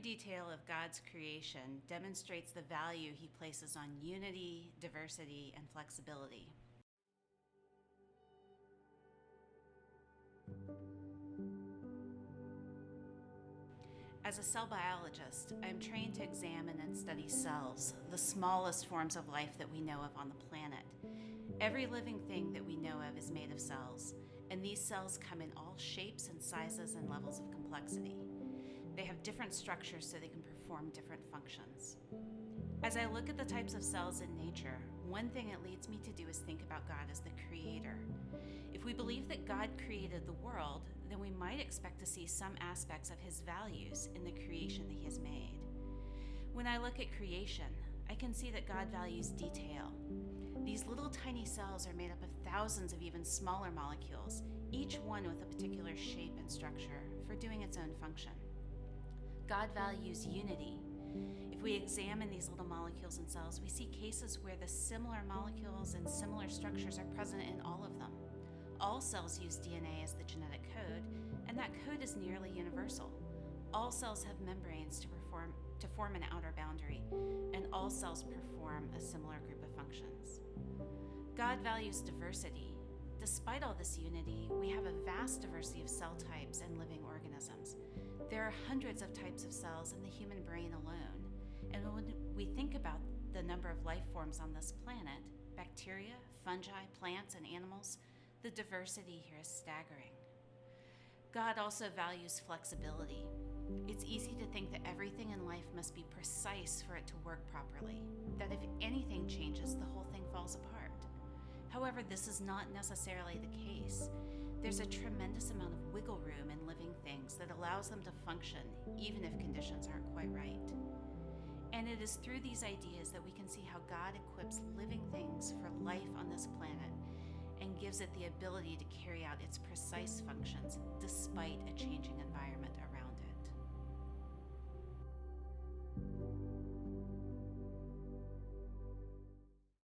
detail of God's creation demonstrates the value he places on unity, diversity, and flexibility. As a cell biologist, I am trained to examine and study cells, the smallest forms of life that we know of on the planet. Every living thing that we know of is made of cells, and these cells come in all shapes and sizes and levels of complexity. They have different structures so they can perform different functions. As I look at the types of cells in nature, one thing it leads me to do is think about God as the creator. If we believe that God created the world, then we might expect to see some aspects of his values in the creation that he has made. When I look at creation, I can see that God values detail. These little tiny cells are made up of thousands of even smaller molecules, each one with a particular shape and structure for doing its own function. God values unity. If we examine these little molecules and cells, we see cases where the similar molecules and similar structures are present in all of them. All cells use DNA as the genetic code, and that code is nearly universal. All cells have membranes to form an outer boundary, and all cells perform a similar group of functions. God values diversity. Despite all this unity, we have a vast diversity of cell types and living organisms. There are hundreds of types of cells in the human brain alone. And when we think about the number of life forms on this planet, bacteria, fungi, plants, and animals, the diversity here is staggering. God also values flexibility. It's easy to think that everything in life must be precise for it to work properly, that if anything changes, the whole thing falls apart. However, this is not necessarily the case. There's a tremendous amount of wiggle room in living things that allows them to function, even if conditions aren't quite right. And it is through these ideas that we can see how God equips living things for life on this planet and gives it the ability to carry out its precise functions despite a changing environment.